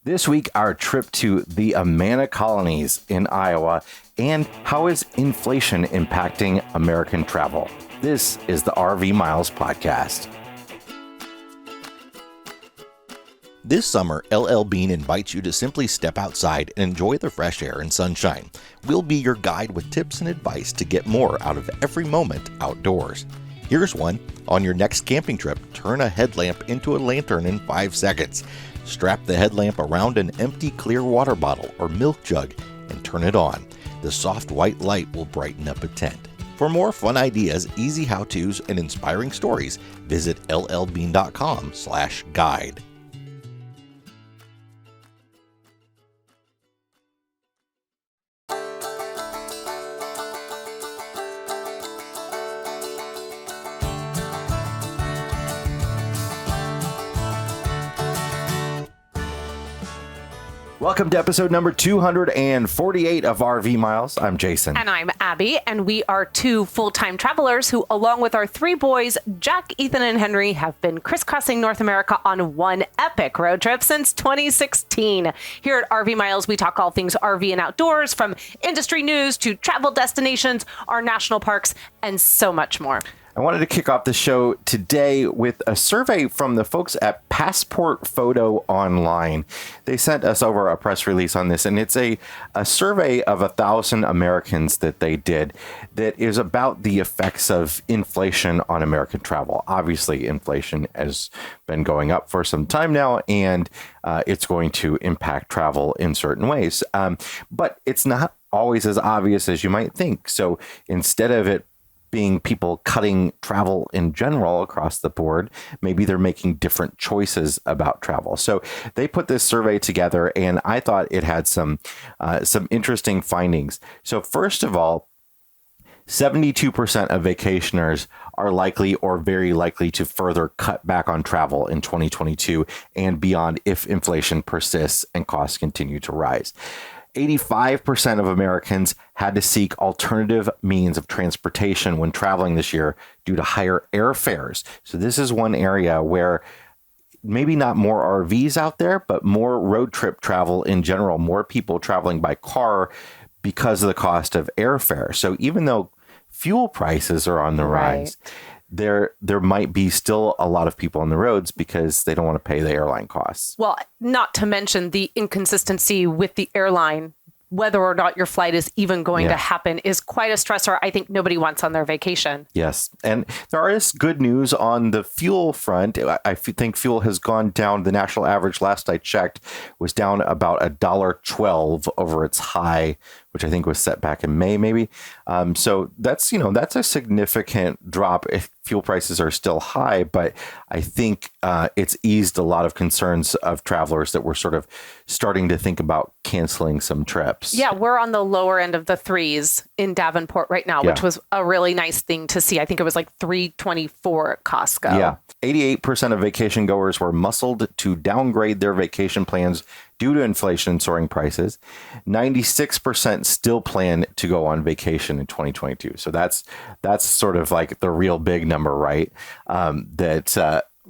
This week, our trip to the Amana Colonies in Iowa and how is inflation impacting American travel. This is the RV Miles podcast. This summer, LL Bean invites you to simply step outside and enjoy the fresh air and sunshine. We'll be your guide with tips and advice to get more out of every moment outdoors. Here's one. On your next camping trip, turn a headlamp into a lantern in 5 seconds. Strap the headlamp around an empty clear water bottle or milk jug and turn it on. The soft white light will brighten up a tent. For more fun ideas, easy how-tos, and inspiring stories, visit llbean.com/guide. Welcome to episode number 248 of RV Miles. I'm Jason. And I'm Abby, and we are two full-time travelers who, along with our three boys, Jack, Ethan, and Henry, have been crisscrossing North America on one epic road trip since 2016. Here at RV Miles, we talk all things RV and outdoors, from industry news to travel destinations, our national parks, and so much more. I wanted to kick off the show today with a survey from the folks at Passport Photo Online. They sent us over a press release on this, and it's a survey of 1,000 Americans that they did that is about the effects of inflation on American travel. Obviously, inflation has been going up for some time now, and it's going to impact travel in certain ways. But it's not always as obvious as you might think. So instead of it being people cutting travel in general across the board, maybe they're making different choices about travel. So they put this survey together, and I thought it had some interesting findings. So first of all, 72% of vacationers are likely or very likely to further cut back on travel in 2022 and beyond if inflation persists and costs continue to rise. 85% of Americans had to seek alternative means of transportation when traveling this year due to higher airfares. So this is one area where maybe not more RVs out there, but more road trip travel in general, more people traveling by car because of the cost of airfare. So even though fuel prices are on the rise, there might be still a lot of people on the roads because they don't want to pay the airline costs. Well, not to mention the inconsistency with the airline. Whether or not your flight is even going to happen is quite a stressor I think nobody wants on their vacation. Yes. And there is good news on the fuel front. I think fuel has gone down. The national average, last I checked, was down about $1.12 over its high, which I think was set back in May, maybe. So that's a significant drop if fuel prices are still high. But I think it's eased a lot of concerns of travelers that were sort of starting to think about canceling some trips. Yeah, we're on the lower end of the threes in Davenport right now, which was a really nice thing to see. I think it was like $3.24 at Costco. Yeah. 88% of vacation goers were muscled to downgrade their vacation plans due to inflation and soaring prices. 96% still plan to go on vacation in 2022. So that's sort of like the real big number, right?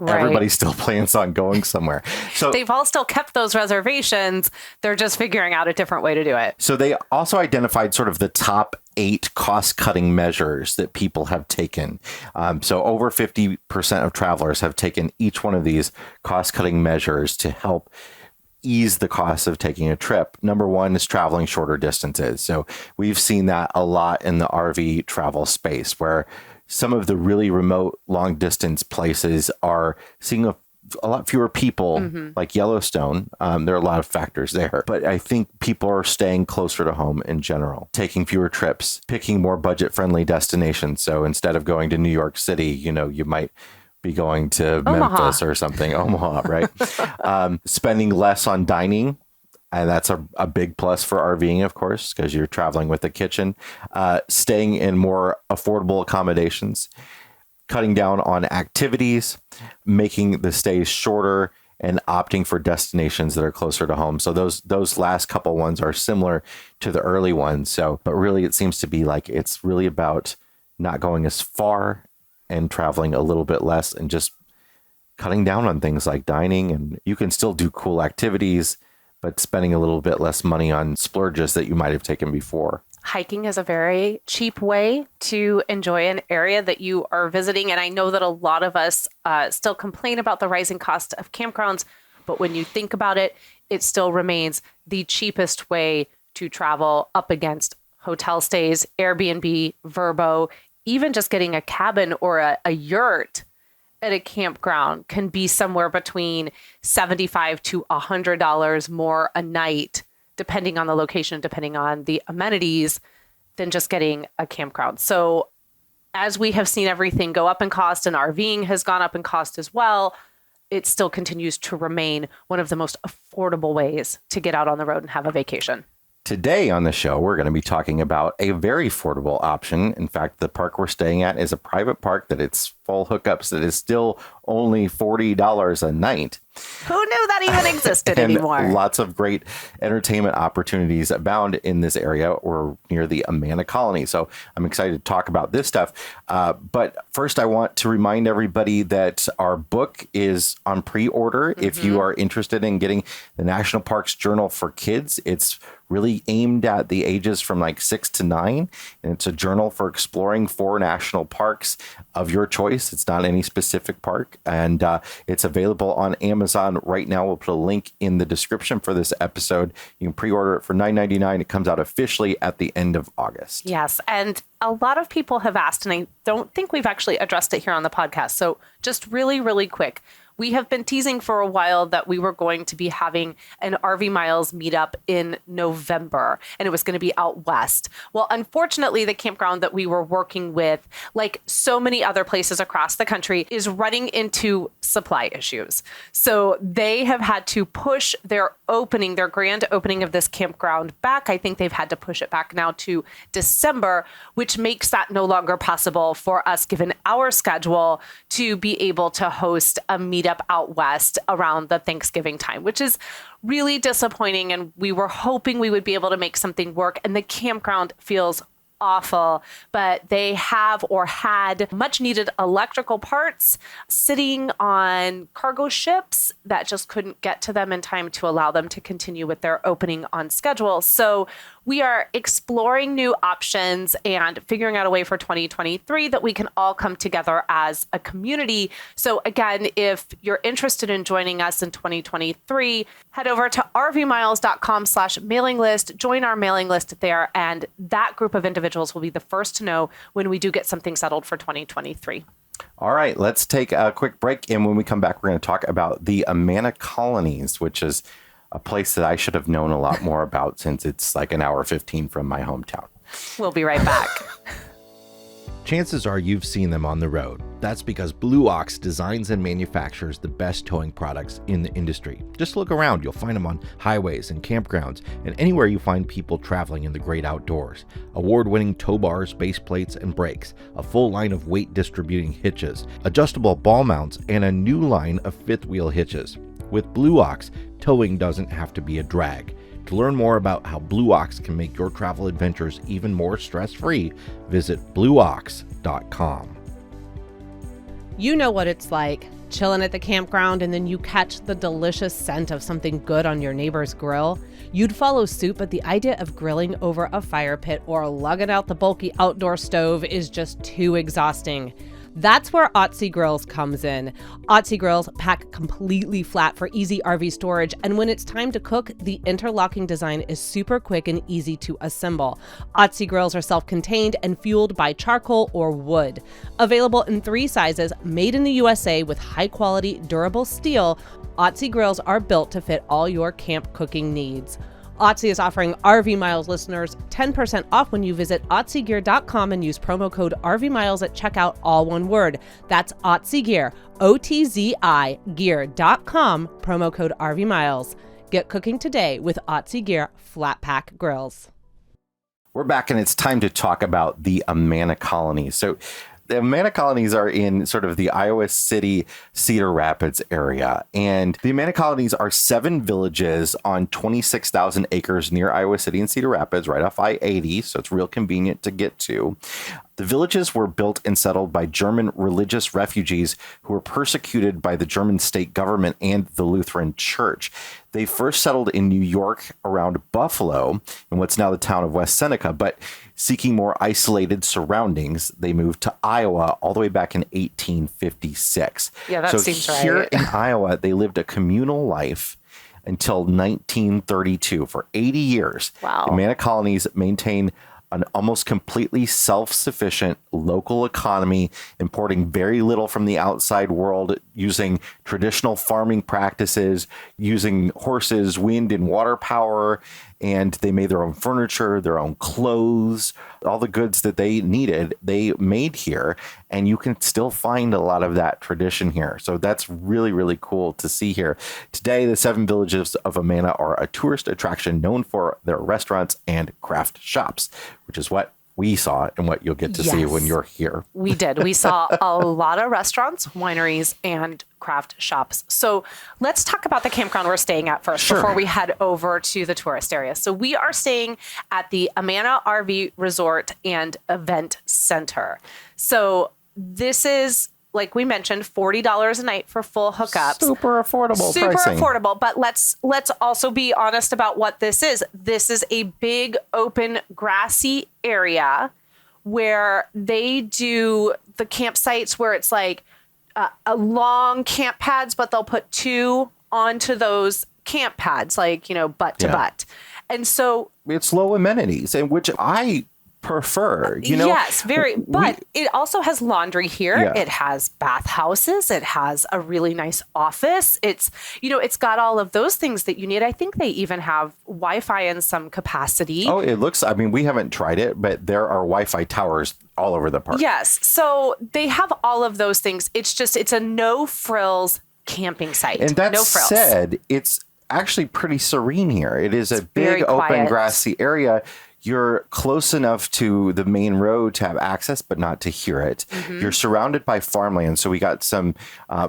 Everybody still plans on going somewhere. So they've all still kept those reservations. They're just figuring out a different way to do it. So they also identified sort of the top 8 cost-cutting measures that people have taken. So over 50% of travelers have taken each one of these cost-cutting measures to help ease the cost of taking a trip. Number one is traveling shorter distances. So we've seen that a lot in the RV travel space, where some of the really remote long distance places are seeing a lot fewer people, like Yellowstone. There are a lot of factors there, but I think people are staying closer to home in general, taking fewer trips, picking more budget friendly destinations. So instead of going to New York City, you might be going to Memphis or something, Omaha, right? Spending less on dining. And that's a big plus for RVing, of course, because you're traveling with a kitchen. Staying in more affordable accommodations, cutting down on activities, making the stays shorter, and opting for destinations that are closer to home. So those last couple ones are similar to the early ones. So, but really, it seems to be like it's really about not going as far and traveling a little bit less and just cutting down on things like dining. And you can still do cool activities, but spending a little bit less money on splurges that you might have taken before. Hiking is a very cheap way to enjoy an area that you are visiting. And I know that a lot of us still complain about the rising cost of campgrounds, but when you think about it, it still remains the cheapest way to travel up against hotel stays, Airbnb, Vrbo. Even just getting a cabin or a yurt at a campground can be somewhere between $75 to $100 more a night, depending on the location, depending on the amenities, than just getting a campground. So as we have seen everything go up in cost, and RVing has gone up in cost as well, it still continues to remain one of the most affordable ways to get out on the road and have a vacation. Today on the show, we're going to be talking about a very affordable option. In fact, the park we're staying at is a private park that it's full hookups that is still only $40 a night. Who knew that even existed and anymore? Lots of great entertainment opportunities abound in this area or near the Amana Colonies. So I'm excited to talk about this stuff. But first, I want to remind everybody that our book is on pre-order. Mm-hmm. If you are interested in getting the National Parks Journal for Kids, it's really aimed at the ages from like 6 to 9. And it's a journal for exploring 4 national parks of your choice. It's not any specific park. And it's available on Amazon right now. We'll put a link in the description for this episode. You can pre-order it for $9.99. It comes out officially at the end of August. Yes. And a lot of people have asked, and I don't think we've actually addressed it here on the podcast. So just really, really quick. We have been teasing for a while that we were going to be having an RV Miles meetup in November, and it was going to be out west. Well, unfortunately, the campground that we were working with, like so many other places across the country, is running into supply issues. So they have had to push their grand opening of this campground back. I think they've had to push it back now to December, which makes that no longer possible for us, given our schedule, to be able to host a meetup out west around the Thanksgiving time, which is really disappointing. And we were hoping we would be able to make something work. And the campground feels awful, but they have or had much needed electrical parts sitting on cargo ships that just couldn't get to them in time to allow them to continue with their opening on schedule. So we are exploring new options and figuring out a way for 2023 that we can all come together as a community. So again, if you're interested in joining us in 2023, head over to rvmiles.com/mailing list, join our mailing list there, and that group of individuals will be the first to know when we do get something settled for 2023. All right, let's take a quick break. And when we come back, we're going to talk about the Amana Colonies, which is a place that I should have known a lot more about since it's like an hour 15 from my hometown. We'll be right back. Chances are you've seen them on the road. That's because Blue Ox designs and manufactures the best towing products in the industry. Just look around, you'll find them on highways and campgrounds and anywhere you find people traveling in the great outdoors. Award-winning tow bars, base plates, and brakes, a full line of weight distributing hitches, adjustable ball mounts, and a new line of fifth wheel hitches. With Blue Ox, towing doesn't have to be a drag. To learn more about how Blue Ox can make your travel adventures even more stress-free, visit blueox.com. You know what it's like, chilling at the campground and then you catch the delicious scent of something good on your neighbor's grill. You'd follow suit, but the idea of grilling over a fire pit or lugging out the bulky outdoor stove is just too exhausting. That's where Otzi Grills comes in. Otzi Grills pack completely flat for easy RV storage, and when it's time to cook, the interlocking design is super quick and easy to assemble. Otzi Grills are self-contained and fueled by charcoal or wood. Available in 3 sizes, made in the USA with high-quality, durable steel, Otzi Grills are built to fit all your camp cooking needs. Otzi is offering RV Miles listeners 10% off when you visit otzigear.com and use promo code RVMiles at checkout, all one word. That's Otzi Gear, O-T-Z-I gear.com, promo code RVMiles. Get cooking today with Otzi Gear Flat Pack Grills. We're back and it's time to talk about the Amana Colonies. So the Amana Colonies are in sort of the Iowa City, Cedar Rapids area. And the Amana Colonies are 7 villages on 26,000 acres near Iowa City and Cedar Rapids, right off I-80. So it's real convenient to get to. The villages were built and settled by German religious refugees who were persecuted by the German state government and the Lutheran Church. They first settled in New York around Buffalo, in what's now the town of West Seneca, but seeking more isolated surroundings, they moved to Iowa all the way back in 1856. Yeah, that seems right. Here in Iowa, they lived a communal life until 1932. For 80 years, Wow. the Amana Colonies maintained an almost completely self-sufficient local economy, importing very little from the outside world, using traditional farming practices, using horses, wind, and water power. And they made their own furniture, their own clothes, all the goods that they needed, they made here. And you can still find a lot of that tradition here. So that's really, really cool to see here. Today, the 7 villages of Amana are a tourist attraction known for their restaurants and craft shops, which is what we saw and what you'll get to see when you're here. We did. We saw a lot of restaurants, wineries, and craft shops. So let's talk about the campground we're staying at first before we head over to the tourist area. So we are staying at the Amana RV Resort and Event Center. So this is, like we mentioned, $40 a night for full hookups. Super affordable pricing. Affordable, but let's also be honest about what this is. This is a big open grassy area where they do the campsites where it's like a long camp pads, but they'll put 2 onto those camp pads, like, butt to butt. And so it's low amenities, and which I prefer, Yes, very. But it also has laundry here. Yeah. It has bathhouses. It has a really nice office. It's got all of those things that you need. I think they even have Wi-Fi in some capacity. Oh, it looks, we haven't tried it, but there are Wi-Fi towers all over the park. Yes. So they have all of those things. It's a no frills camping site. And that no frills. said, it's actually pretty serene here. It is a big open quiet. grassy area. You're close enough to the main road to have access, but not to hear it. Mm-hmm. You're surrounded by farmland. So we got some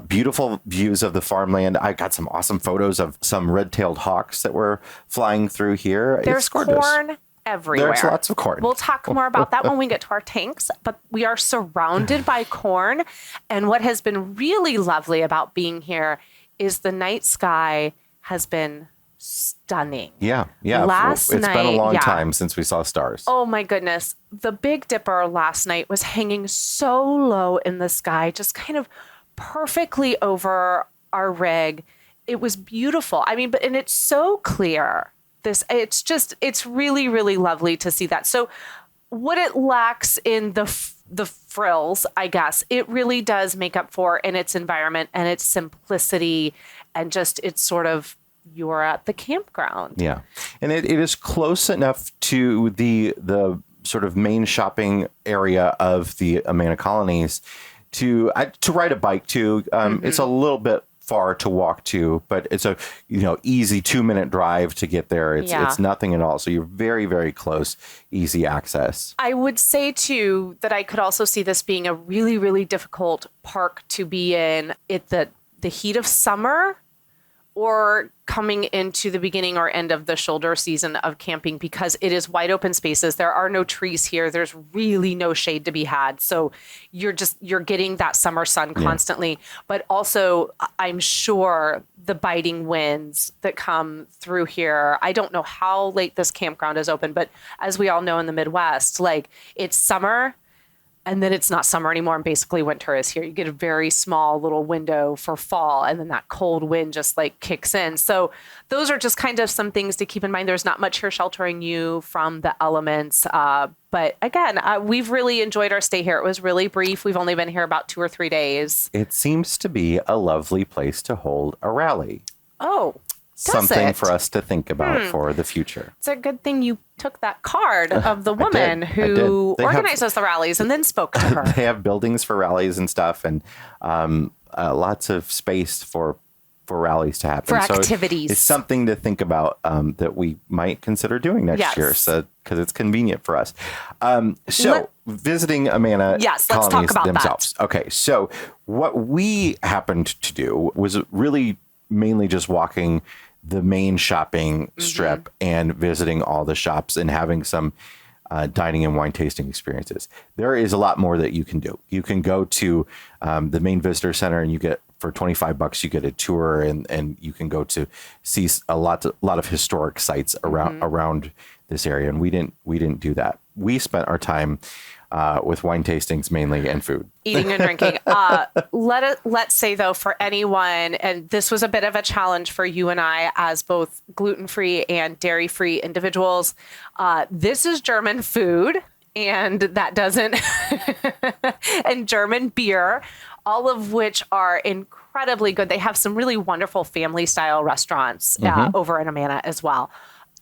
beautiful views of the farmland. I got some awesome photos of some red-tailed hawks that were flying through here. There's corn everywhere. There's lots of corn. We'll talk more about that when we get to our tanks, but we are surrounded by corn. And what has been really lovely about being here is the night sky has been stunning. Yeah. It's been a long time since we saw stars. Oh my goodness. The Big Dipper last night was hanging so low in the sky, just kind of perfectly over our rig. It was beautiful. And it's so clear. It's really, really lovely to see that. So what it lacks in the frills, I guess, it really does make up for in its environment and its simplicity and just it's sort of you're at the campground. Yeah. And it is close enough to the sort of main shopping area of the Amana Colonies to ride a bike to. It's a little bit far to walk to, but it's a easy 2-minute drive to get there. It's nothing at all. So you're very, very close, easy access. I would say too that I could also see this being a really, really difficult park to be in at the heat of summer or coming into the beginning or end of the shoulder season of camping because it is wide open spaces. There are no trees here. There's really no shade to be had. So you're getting that summer sun constantly. But also, I'm sure the biting winds that come through here. I don't know how late this campground is open, but as we all know in the Midwest, like it's summer and then it's not summer anymore and basically winter is here. You get a very small little window for fall and then that cold wind just like kicks in. So those are just kind of some things to keep in mind. There's not much here sheltering you from the elements. But again, we've really enjoyed our stay here. It was really brief. We've only been here about 2 or 3 days. It seems to be a lovely place to hold a rally. Oh, something for us to think about for the future. It's a good thing you took that card of the woman who organizes the rallies and then spoke to her. They have buildings for rallies and stuff and lots of space for rallies to happen. For activities. So it's something to think about that we might consider doing next year because it's convenient for us. Visiting Amana Colonies let's talk about themselves. That. Okay, so what we happened to do was really mainly just walking the main shopping strip and visiting all the shops and having some dining and wine tasting experiences. There is a lot more that you can do. You can go to the main visitor center, and you get, for $25, you get a tour, and you can go to see a lot of historic sites around this area. And we didn't do that. We spent our time with wine tastings mainly, and food. Eating and drinking. Let's say, though, for anyone, and this was a bit of a challenge for you and I as both gluten-free and dairy-free individuals, this is German food, and that doesn't, and German beer, all of which are incredibly good. They have some really wonderful family-style restaurants over in Amana as well.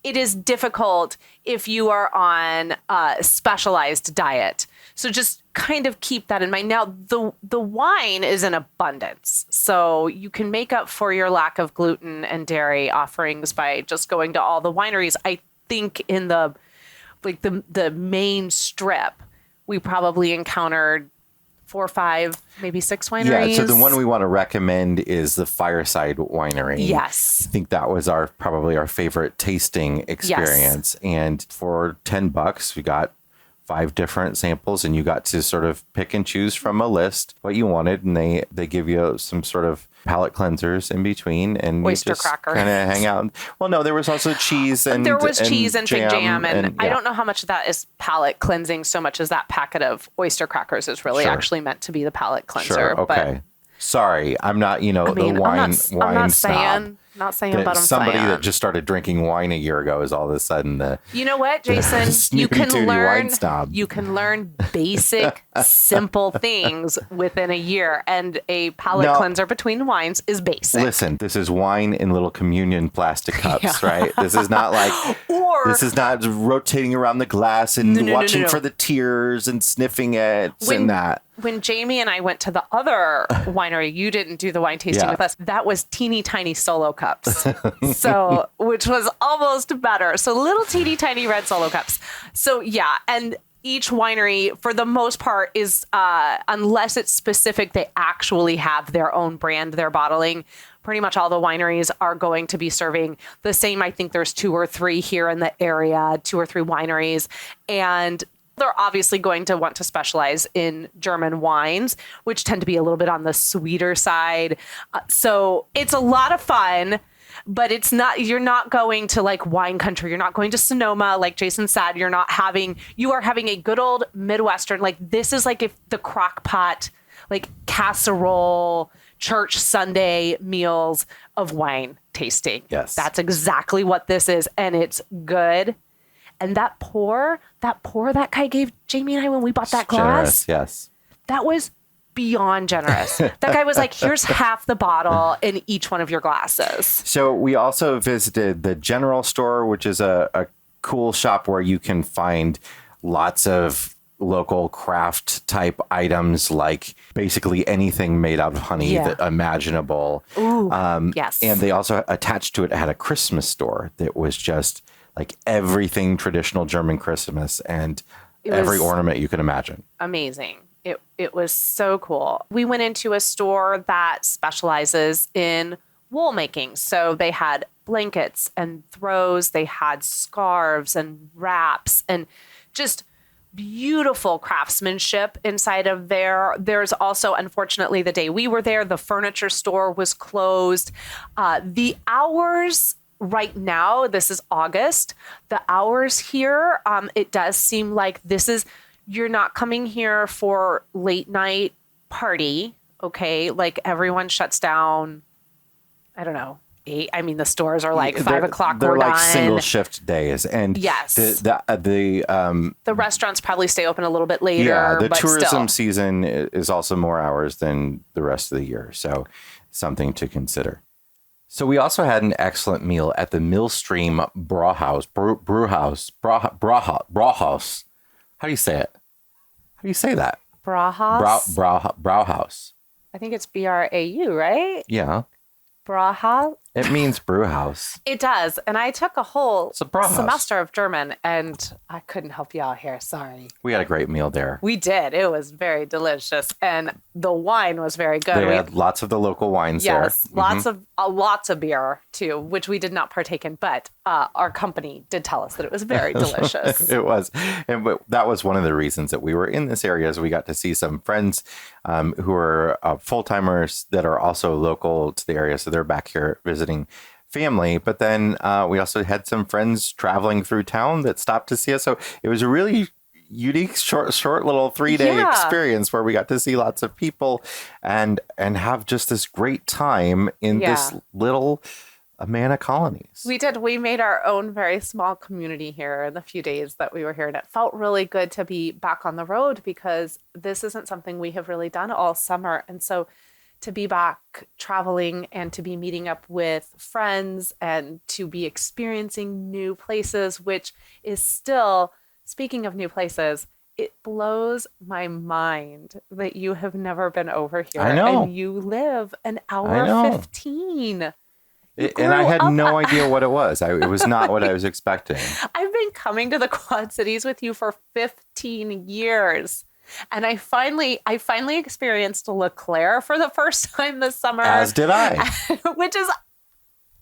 It is difficult if you are on a specialized diet. So just kind of keep that in mind. Now, the wine is in abundance. So you can make up for your lack of gluten and dairy offerings by just going to all the wineries. I think in the main strip, we probably encountered 4 or 5, maybe 6 wineries. Yeah, so the one we want to recommend is the Fireside Winery. Yes. I think that was probably our favorite tasting experience. Yes. And for $10, we got 5 different samples, and you got to sort of pick and choose from a list what you wanted, and they give you some sort of palate cleansers in between, and oyster you just cracker kind of hang out. Well, no, there was also cheese and cheese and fig jam, and yeah. I don't know how much of that is palate cleansing so much as that packet of oyster crackers is really actually meant to be the palate cleanser. Sure, okay. But, sorry, I'm not, the wine snob. Not saying, but I'm somebody saying. that just started drinking wine a year ago is all of a sudden the. You know what, Jason? You can learn basic, simple things within a year, and a palate cleanser between wines is basic. Listen, this is wine in little communion plastic cups, right? This is not like. This is not rotating around the glass and watching for the tears and sniffing it and that. When Jamie and I went to the other winery, you didn't do the wine tasting with us. That was teeny tiny solo cups. So, which was almost better. So little teeny tiny red solo cups. So yeah. And each winery, for the most part, is, unless it's specific, they actually have their own brand, their bottling. Pretty much all the wineries are going to be serving the same. I think there's 2 or 3 here in the area, 2 or 3 wineries. And they're obviously going to want to specialize in German wines, which tend to be a little bit on the sweeter side. So it's a lot of fun, but you're not going to like wine country. You're not going to Sonoma, like Jason said. You are having a good old Midwestern, like this is like if the crock pot, like casserole, church Sunday meals of wine tasting. Yes. That's exactly what this is. And it's good. And that pour that guy gave Jamie and I when we bought that glass. Generous, yes. That was beyond generous. That guy was like, here's half the bottle in each one of your glasses. So we also visited the General Store, which is a cool shop where you can find lots of local craft type items, like basically anything made out of honey that imaginable. Ooh, yes. And they also attached to it had a Christmas store that was just like everything traditional German Christmas and every ornament you can imagine. Amazing. It was so cool. We went into a store that specializes in wool making. So they had blankets and throws, they had scarves and wraps and just beautiful craftsmanship inside of there. There's also, unfortunately, the day we were there, the furniture store was closed. The hours right now, this is August, the hours here, it does seem like you're not coming here for late night party, okay? Like everyone shuts down, I don't know, 8. I mean, the stores are like 5 o'clock. They're like done. single shift days, and yes, the restaurants probably stay open a little bit later. Yeah, the but tourism still. season is also more hours than the rest of the year, so something to consider. So we also had an excellent meal at the Millstream Brauhaus. Brauhaus. How do you say it? How do you say that? Brauhaus. Brauhaus. I think it's Brau, right? Yeah. Brauhaus. It means brew house. It does. And I took a whole It's a Brauhaus. semester of German, and I couldn't help you out here. Sorry. We had a great meal there. We did. It was very delicious. And the wine was very good. They We had lots of the local wines there. Yes, lots of beer too, which we did not partake in, but our company did tell us that it was very delicious. It was. And that was one of the reasons that we were in this area, is we got to see some friends who are full-timers that are also local to the area. So they're back here visiting family. But then we also had some friends traveling through town that stopped to see us. So it was a really unique, short little 3-day experience where we got to see lots of people and have just this great time in this little Amana Colonies. We did. We made our own very small community here in the few days that we were here. And it felt really good to be back on the road, because this isn't something we have really done all summer. And so to be back traveling and to be meeting up with friends and to be experiencing new places, which is still, speaking of new places, it blows my mind that you have never been over here. I know. And you live an hour 15. And I had no idea what it was. It was not what I was expecting. I've been coming to the Quad Cities with you for 15 years. And I finally experienced LeClaire for the first time this summer. As did I. Which is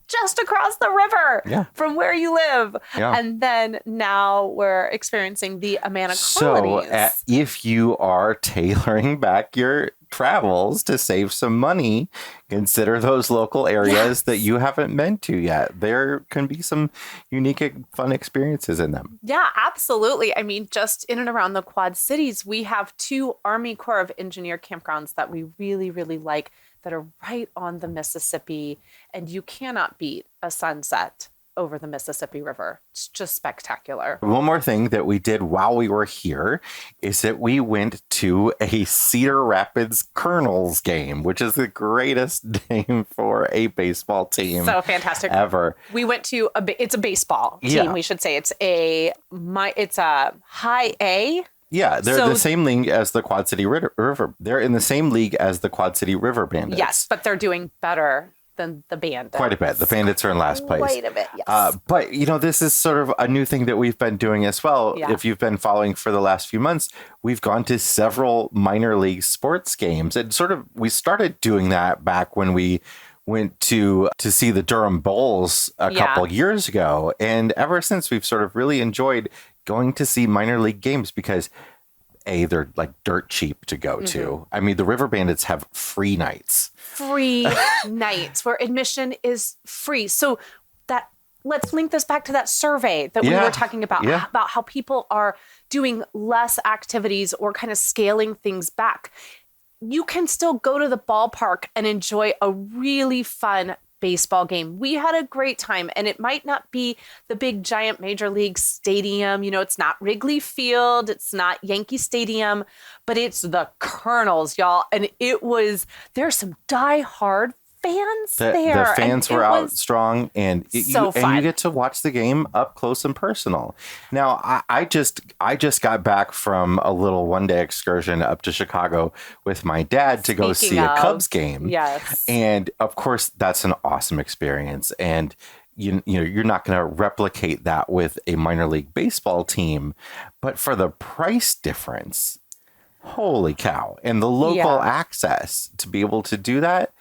just across the river from where you live. Yeah. And then now we're experiencing the Amana Colonies. So if you are tailoring back your travels to save some money, consider those local areas that you haven't been to yet. There can be some unique and fun experiences in them. Yeah, absolutely. I mean, just in and around the Quad Cities, we have 2 Army Corps of Engineer campgrounds that we really, really like, that are right on the Mississippi, and you cannot beat a sunset over the Mississippi River. It's just spectacular. One more thing that we did while we were here is that we went to a Cedar Rapids Colonels game, which is the greatest name for a baseball team. So fantastic. Ever. We went to it's a baseball team, we should say. It's a high A. Yeah, they're the same league as the Quad City River. They're in the same league as the Quad City River Bandits. Yes, but they're doing better than the Bandits. Quite a bit. The Bandits are in last place. Quite a bit, yes. But, this is sort of a new thing that we've been doing as well. Yeah. If you've been following for the last few months, we've gone to several minor league sports games. And we started doing that back when we went to see the Durham Bulls a couple years ago. And ever since, we've sort of really enjoyed going to see minor league games because they're like dirt cheap to go to. I mean, the River Bandits have free nights. Free nights where admission is free. So let's link this back to that survey that we were talking about how people are doing less activities or kind of scaling things back. You can still go to the ballpark and enjoy a really fun baseball game. We had a great time, and it might not be the big giant major league stadium. It's not Wrigley Field. It's not Yankee Stadium, but it's the Colonels, y'all. And there's some diehard fans there. The fans were out strong, and you get to watch the game up close and personal. Now, I just got back from a little one-day excursion up to Chicago with my dad to go see a Cubs game. Yes. And of course, that's an awesome experience. And you're not going to replicate that with a minor league baseball team, but for the price difference, holy cow. And the local access to be able to do that,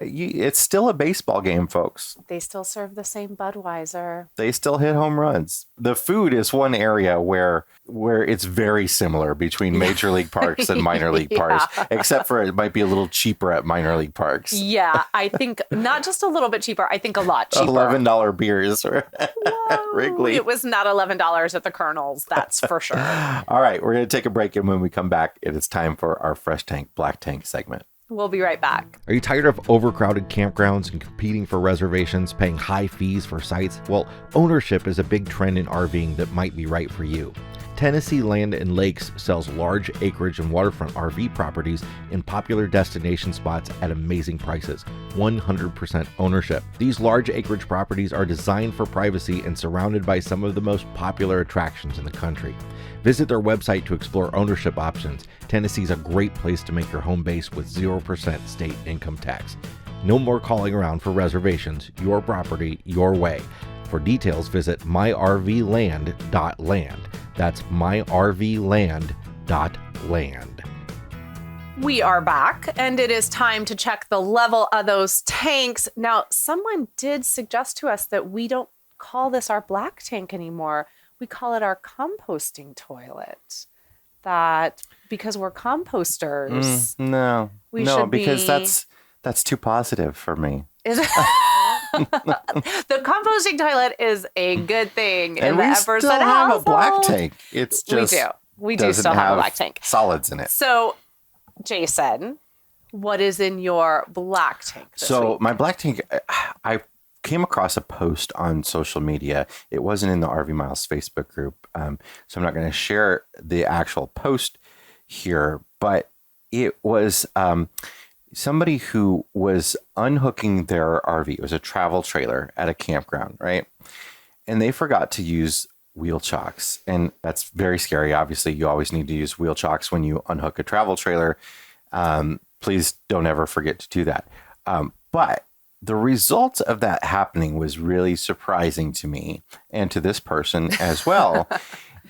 it's still a baseball game, folks. They still serve the same Budweiser. They still hit home runs. The food is one area where it's very similar between major league parks and minor league parks, except for it might be a little cheaper at minor league parks. Yeah, I think not just a little bit cheaper. I think a lot cheaper. $11 beers at Wrigley. It was not $11 at the Colonels, that's for sure. All right, we're going to take a break, and when we come back, it is time for our Fresh Tank, Black Tank segment. We'll be right back. Are you tired of overcrowded campgrounds and competing for reservations, paying high fees for sites? Well, ownership is a big trend in RVing that might be right for you. Tennessee Land and Lakes sells large acreage and waterfront RV properties in popular destination spots at amazing prices. 100% ownership. These large acreage properties are designed for privacy and surrounded by some of the most popular attractions in the country. Visit their website to explore ownership options. Tennessee's a great place to make your home base with 0% state income tax. No more calling around for reservations. Your property, your way. For details, visit myrvland.land. That's myrvland.land. We are back, and it is time to check the level of those tanks. Now, someone did suggest to us that we don't call this our black tank anymore. We call it our composting toilet. That because we're composters. No, should because be... that's too positive for me. The composting toilet is a good thing And in the we Epperson still have household. a black tank. It's just We do doesn't still have a black tank. Solids in it. So, Jason, what is in your black tank this week? My black tank, I came across a post on social media. It wasn't in the RV Miles Facebook group, so I'm not going to share the actual post here, but it was somebody who was unhooking their RV. It was a travel trailer at a campground, right? And they forgot to use wheel chocks. And that's very scary. Obviously, you always need to use wheel chocks when you unhook a travel trailer. Please don't ever forget to do that. But the result of that happening was really surprising to me and to this person as well.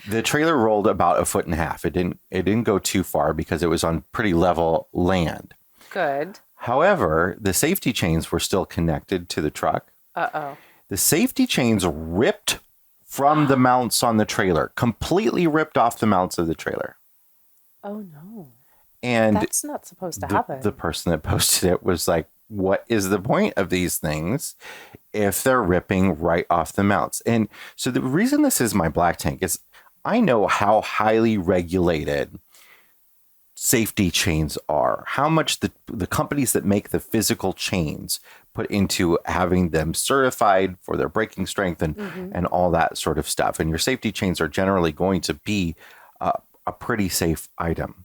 The trailer rolled about 1.5 feet. It didn't go too far because it was on pretty level land. Good. However, the safety chains were still connected to the truck. Uh-oh. The safety chains ripped from the mounts on the trailer, completely ripped off the mounts of the trailer. Oh, no. And that's not supposed to happen. The person that posted it was like, what is the point of these things if they're ripping right off the mounts? And so the reason this is my black tank is I know how highly regulated safety chains are, how much the companies that make the physical chains put into having them certified for their braking strength and all that sort of stuff. And your safety chains are generally going to be a pretty safe item.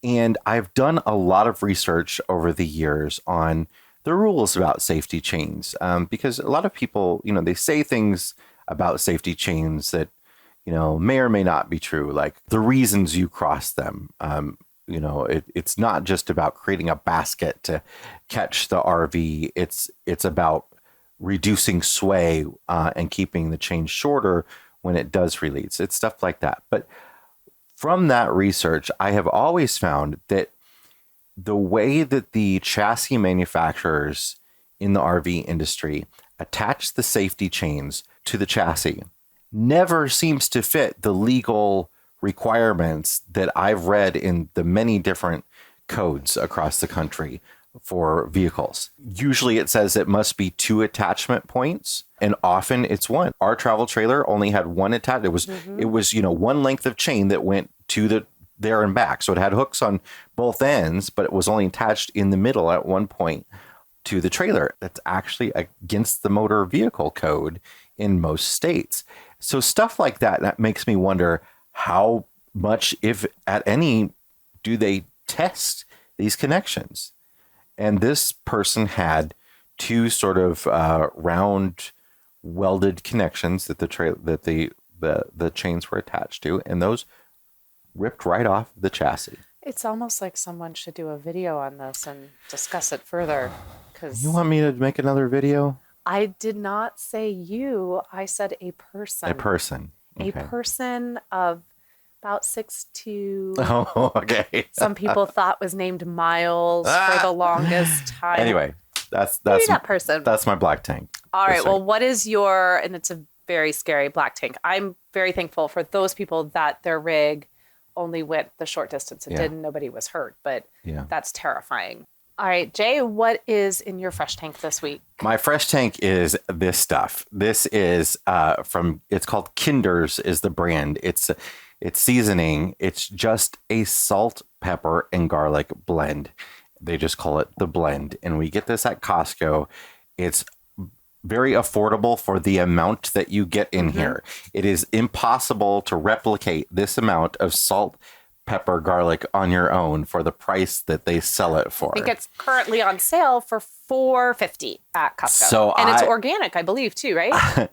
And I've done a lot of research over the years on the rules about safety chains, because a lot of people, they say things about safety chains that, may or may not be true, like the reasons you cross them. It's not just about creating a basket to catch the RV. It's about reducing sway and keeping the chain shorter when it does release. It's stuff like that. But from that research, I have always found that the way that the chassis manufacturers in the RV industry attach the safety chains to the chassis never seems to fit the legal requirements that I've read in the many different codes across the country for vehicles. Usually it says it must be 2 attachment points, and often it's 1. Our travel trailer only had 1 attachment. It was 1 length of chain that went to there and back. So it had hooks on both ends, but it was only attached in the middle at one point to the trailer. That's actually against the motor vehicle code in most states. So stuff like that makes me wonder how much, if at any, do they test these connections? And this person had 2 sort of round welded connections that the chains were attached to, and those ripped right off the chassis. It's almost like someone should do a video on this and discuss it further. Because you want me to make another video? I did not say you. I said a person. A person. Okay. A person of about 6'2". Oh, okay. Some people thought was named Miles for the longest time. Anyway, that's that person. That's my black tank. All right. Well, what is your? And it's a very scary black tank. I'm very thankful for those people that their rig only went the short distance and nobody was hurt. But that's terrifying. All right, Jay, what is in your fresh tank this week? My fresh tank is this stuff. This is it's called Kinder's is the brand. It's seasoning. It's just a salt, pepper, and garlic blend. They just call it the blend. And we get this at Costco. It's very affordable for the amount that you get in here. It is impossible to replicate this amount of salt, pepper, garlic on your own for the price that they sell it for. I think it's currently on sale for $4.50 at Costco. And it's organic, I believe, too, right?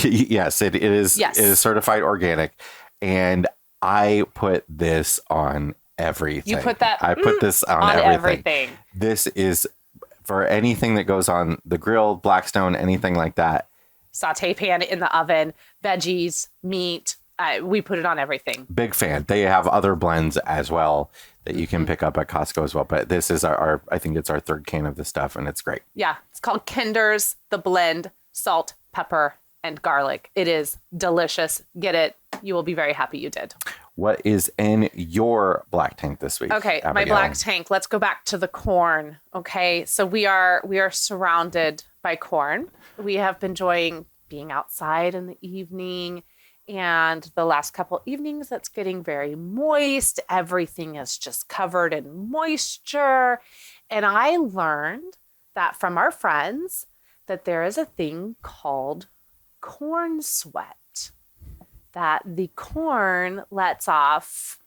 Yes, it is. Yes. It is certified organic. And I put this on everything. You put that? I put this on everything. everything. This is for anything that goes on the grill, Blackstone, anything like that. Saute pan in the oven, veggies, meat. We put it on everything. Big fan. They have other blends as well that you can pick up at Costco as well. But this is our I think it's our third can of this stuff, and it's great. Yeah, it's called Kinder's The Blend, salt, pepper, and garlic. It is delicious. Get it. You will be very happy you did. What is in your black tank this week? Okay, Abigail? my black tank. Let's go back to the corn. Okay, so we are surrounded by corn. We have been enjoying being outside in the evening, and the last couple evenings it's getting very moist. Everything is just covered in moisture. And I learned that from our friends that there is a thing called corn sweat, that the corn lets off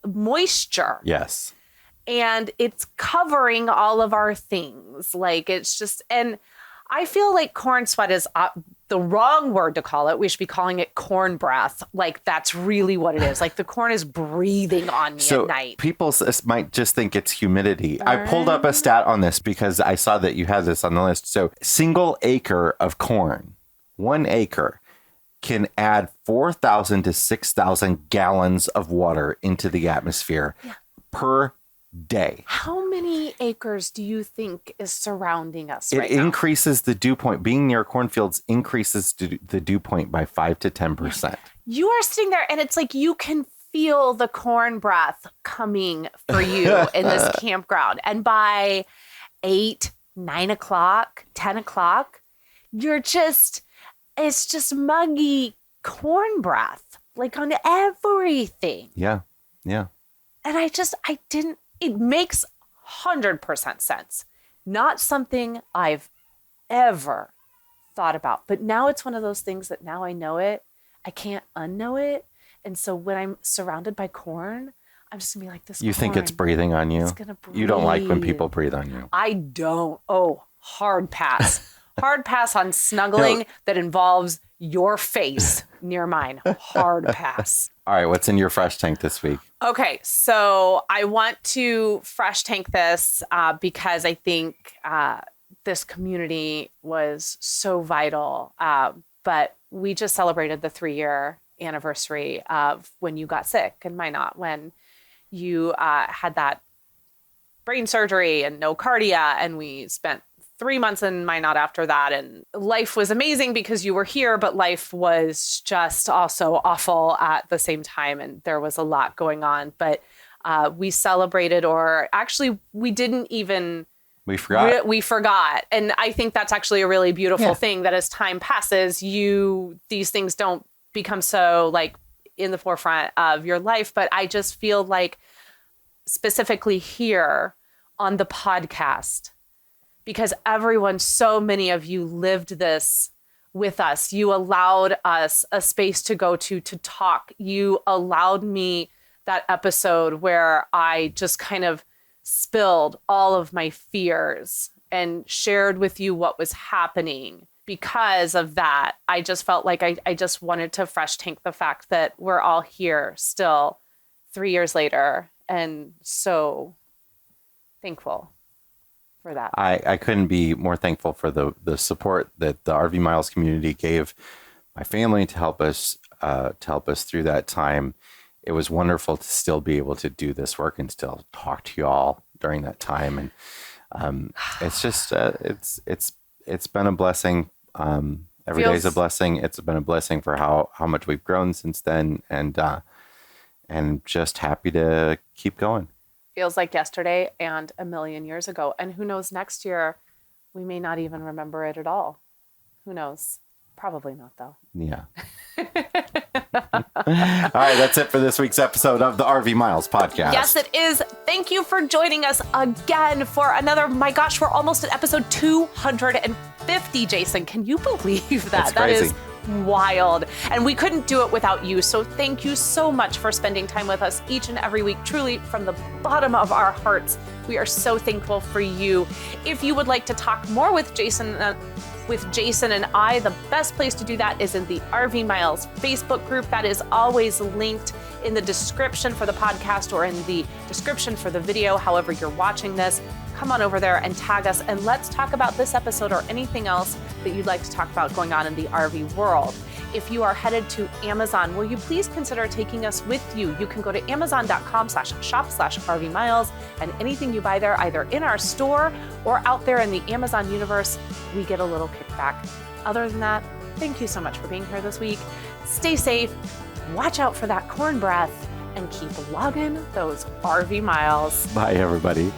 moisture. Yes. And it's covering all of our things. Like it's just, and I feel like corn sweat is the wrong word to call it. We should be calling it corn breath. Like that's really what it is. Like the corn is breathing on me at night. People might just think it's humidity. I pulled up a stat on this because I saw that you had this on the list. So single acre of corn, 1 acre, can add 4,000 to 6,000 gallons of water into the atmosphere per day. How many acres do you think is surrounding us right It now? increases the dew point. Being near cornfields increases the dew point by 5 to 10%. You are sitting there and it's like you can feel the corn breath coming for you in this campground. And by 8, 9 o'clock, 10 o'clock, it's just muggy corn breath, like on everything. Yeah. Yeah. And it makes 100% sense. Not something I've ever thought about. But now it's one of those things that now I know it, I can't unknow it. And so when I'm surrounded by corn, I'm just gonna be like this. You think it's breathing on you? It's gonna breathe. You don't like when people breathe on you. I don't. Oh, hard pass. Hard pass on snuggling that involves your face near mine. Hard pass. All right, what's in your fresh tank this week? Okay, so I want to fresh tank this because I think this community was so vital. But we just celebrated the 3-year anniversary of when you got sick and Minot, when you had that brain surgery and no cardia, and we spent 3 months in Minot after that. And life was amazing because you were here, but life was just also awful at the same time. And there was a lot going on, but we celebrated, or actually we didn't even. We forgot. We forgot. And I think that's actually a really beautiful thing, that as time passes, these things don't become so like in the forefront of your life. But I just feel like specifically here on the podcast, because so many of you lived this with us. You allowed us a space to go to talk. You allowed me that episode where I just kind of spilled all of my fears and shared with you what was happening. Because of that, I just felt like I just wanted to fresh tank the fact that we're all here still 3 years later, and so thankful for that. I couldn't be more thankful for the support that the RV Miles community gave my family to help us through that time. It was wonderful to still be able to do this work and still talk to you all during that time. And it's just it's been a blessing. Every day is a blessing. It's been a blessing for how much we've grown since then, and just happy to keep going. Feels like yesterday and a million years ago. And who knows, next year, we may not even remember it at all. Who knows? Probably not, though. Yeah. All right, that's it for this week's episode of the RV Miles podcast. Yes, it is. Thank you for joining us again for another, my gosh, we're almost at episode 250, Jason. Can you believe that? That's crazy. That is wild. And we couldn't do it without you. So thank you so much for spending time with us each and every week. Truly, from the bottom of our hearts, we are so thankful for you. If you would like to talk more with Jason with Jason and I. The best place to do that is in the RV Miles Facebook group. That is always linked in the description for the podcast or in the description for the video, however you're watching this. Come on over there and tag us, and let's talk about this episode or anything else that you'd like to talk about going on in the RV world. If you are headed to Amazon, will you please consider taking us with you? You can go to amazon.com/shop/RV Miles, and anything you buy there, either in our store or out there in the Amazon universe, we get a little kickback. Other than that, thank you so much for being here this week. Stay safe, watch out for that corn breath, and keep logging those RV miles. Bye, everybody.